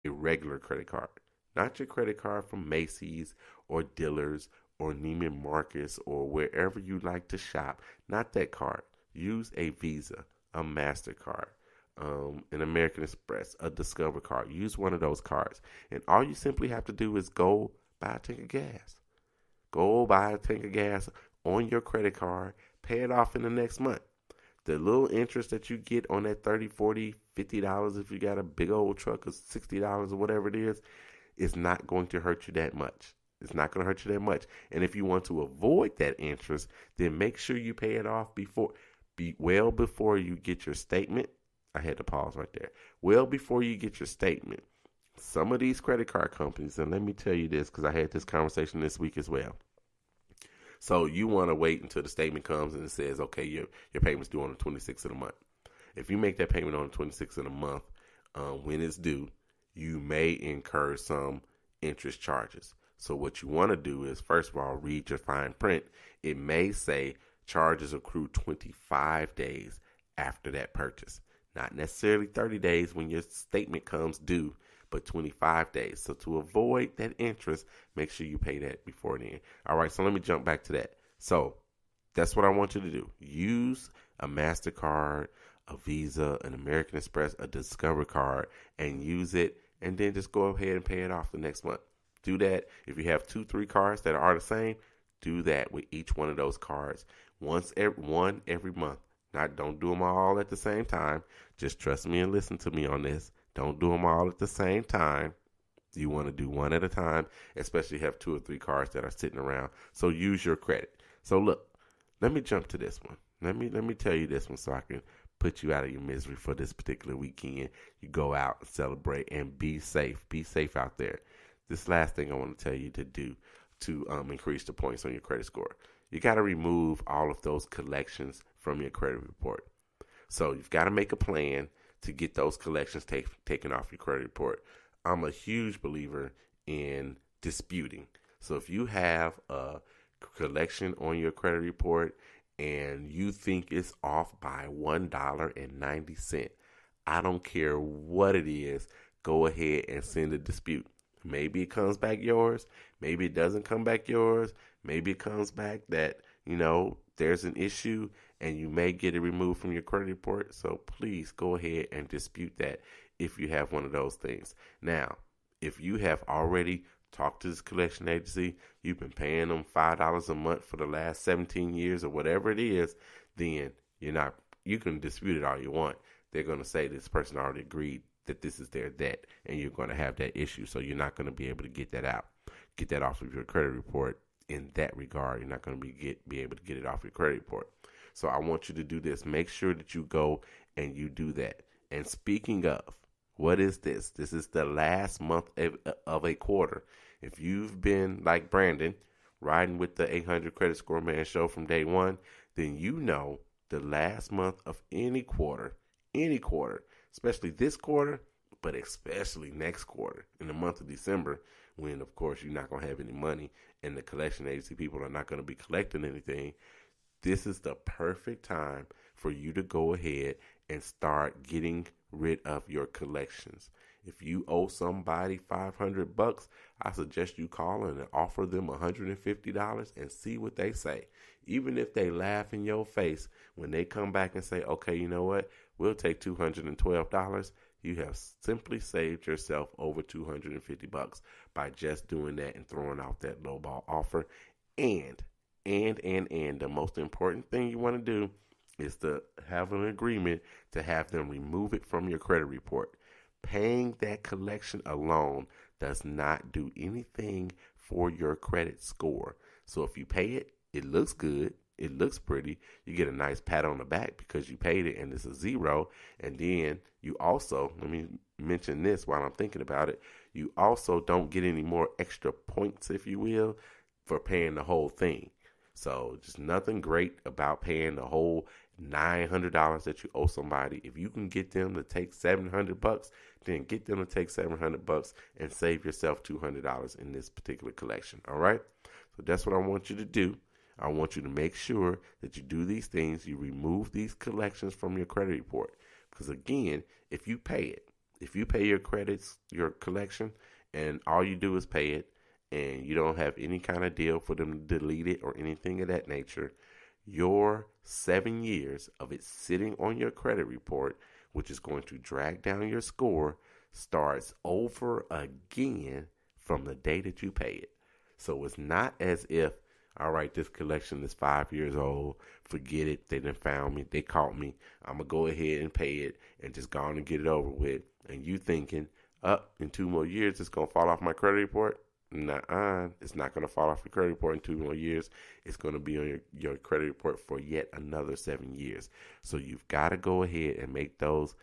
a regular credit card, not your credit card from Macy's or Dillard's or Neiman Marcus or wherever you like to shop. Not that card. Use a Visa, a MasterCard, an American Express, a Discover card. Use one of those cards. And all you simply have to do is go buy a tank of gas. Go buy a tank of gas on your credit card, pay it off in the next month. The little interest that you get on that 30, 40, $50 if you got a big old truck of $60 or whatever it is not going to hurt you that much. It's not going to hurt you that much. And if you want to avoid that interest, then make sure you pay it off well before you get your statement. I had to pause right there. Well before you get your statement. Some of these credit card companies, and let me tell you this because I had this conversation this week as well. So you want to wait until the statement comes and it says, okay, your payment's due on the 26th of the month. If you make that payment on the 26th of the month, when it's due, you may incur some interest charges. So what you want to do is, first of all, read your fine print. It may say charges accrue 25 days after that purchase. Not necessarily 30 days when your statement comes due, but 25 days. So to avoid that interest, make sure you pay that before then. All right, so let me jump back to that. So that's what I want you to do. Use a MasterCard, a Visa, an American Express, a Discover card, and use it, and then just go ahead and pay it off the next month. Do that. If you have 2-3 cards that are the same, do that with each one of those cards. One every month. Don't do them all at the same time. Just trust me and listen to me on this. Don't do them all at the same time. You want to do one at a time, especially have 2 or 3 cards that are sitting around. So use your credit. So look, let me jump to this one. Let me tell you this one so I can put you out of your misery for this particular weekend. You go out and celebrate and be safe. Be safe out there. This last thing I want to tell you to do to increase the points on your credit score. You got to remove all of those collections from your credit report. So you've got to make a plan to get those collections taken off your credit report. I'm a huge believer in disputing. So if you have a collection on your credit report and you think it's off by $1.90, I don't care what it is, go ahead and send a dispute. Maybe it comes back yours. Maybe it doesn't come back yours. Maybe it comes back that, there's an issue and you may get it removed from your credit report. So please go ahead and dispute that if you have one of those things. Now, if you have already talked to this collection agency, you've been paying them $5 a month for the last 17 years or whatever it is, then you can dispute it all you want. They're going to say this person already agreed that this is their debt and you're going to have that issue. So you're not going to be able to get that off of your credit report in that regard. You're not going to be able to get it off your credit report. So I want you to do this. Make sure that you go and you do that. And speaking of, what is this? This is the last month of a quarter. If you've been like Brandon, riding with the 800 Credit Score Man show from day one, then the last month of any quarter, especially this quarter, but especially next quarter, in the month of December, when, of course, you're not going to have any money and the collection agency people are not going to be collecting anything, this is the perfect time for you to go ahead and start getting rid of your collections. If you owe somebody $500, I suggest you call and offer them $150 and see what they say. Even if they laugh in your face when they come back and say, okay, you know what, we'll take $212. You have simply saved yourself over $250 by just doing that and throwing out that lowball offer. And the most important thing you want to do is to have an agreement to have them remove it from your credit report. Paying that collection alone does not do anything for your credit score. So if you pay it, it looks good. It looks pretty. You get a nice pat on the back because you paid it and it's a zero. And then you also, let me mention this while I'm thinking about it, you also don't get any more extra points, if you will, for paying the whole thing. So just nothing great about paying the whole $900 that you owe somebody. If you can get them to take $700, then get them to take $700 and save yourself $200 in this particular collection. All right. So that's what I want you to do. I want you to make sure that you do these things. You remove these collections from your credit report. Because again, if you pay it If you pay your credits, your collection, and all you do is pay it, and you don't have any kind of deal for them to delete it or anything of that nature, your 7 years of it sitting on your credit report, which is going to drag down your score, starts over again from the day that you pay it. So it's not as if, all right, this collection is 5 years old. Forget it. They done found me. They caught me. I'm going to go ahead and pay it and just go on and get it over with. And you thinking, in 2 more years, it's going to fall off my credit report. Nuh-uh. It's not going to fall off your credit report in 2 more years. It's going to be on your credit report for yet another 7 years. So you've got to go ahead and make those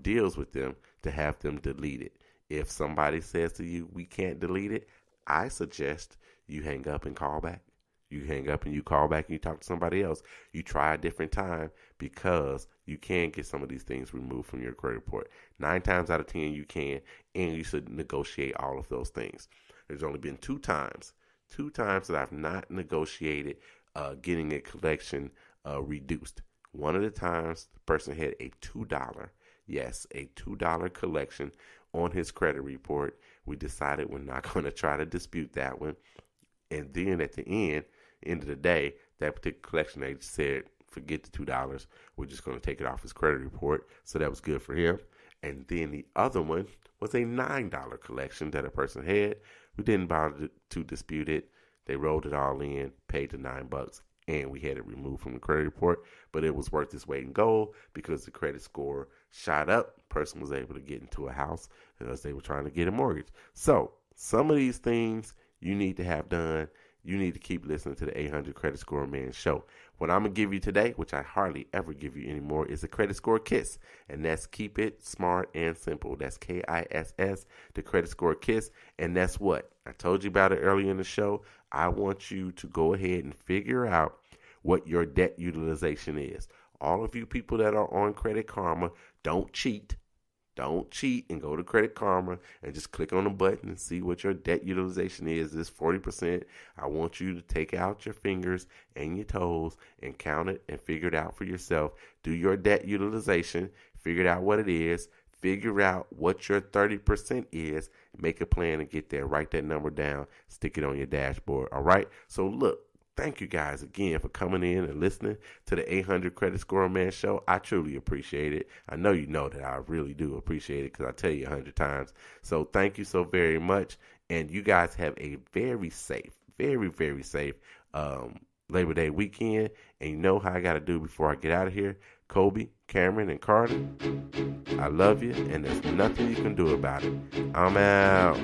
deals with them to have them delete it. If somebody says to you, we can't delete it, I suggest you hang up and call back. You hang up and you call back and you talk to somebody else. You try a different time because you can get some of these things removed from your credit report. 9 times out of 10 you can, and you should negotiate all of those things. There's only been two times that I've not negotiated getting a collection reduced. One of the times the person had a $2, yes, a $2 collection on his credit report. We decided we're not going to try to dispute that one. And then at the end of the day, that particular collection agent said, forget the $2. We're just going to take it off his credit report. So that was good for him. And then the other one was a $9 collection that a person had. We didn't bother to dispute it. They rolled it all in, paid the $9, and we had it removed from the credit report. But it was worth its weight in gold because the credit score shot up. Person was able to get into a house as they were trying to get a mortgage. So some of these things you need to have done. You need to keep listening to the 800 Credit Score Man show. What I'm going to give you today, which I hardly ever give you anymore, is a credit score kiss. And that's keep it smart and simple. That's KISS, the credit score kiss. And that's what? I told you about it earlier in the show. I want you to go ahead and figure out what your debt utilization is. All of you people that are on Credit Karma, don't cheat. Don't cheat and go to Credit Karma and just click on the button and see what your debt utilization is. It's 40%. I want you to take out your fingers and your toes and count it and figure it out for yourself. Do your debt utilization, figure out what it is, figure out what your 30% is, make a plan to get there. Write that number down, stick it on your dashboard. All right? So look. Thank you guys again for coming in and listening to the 800 Credit Score Man show. I truly appreciate it. I know you know that I really do appreciate it because I tell you 100 times. So thank you so very much. And you guys have a very safe, very, very safe Labor Day weekend. And you know how I got to do before I get out of here. Kobe, Cameron, and Carter, I love you, and there's nothing you can do about it. I'm out.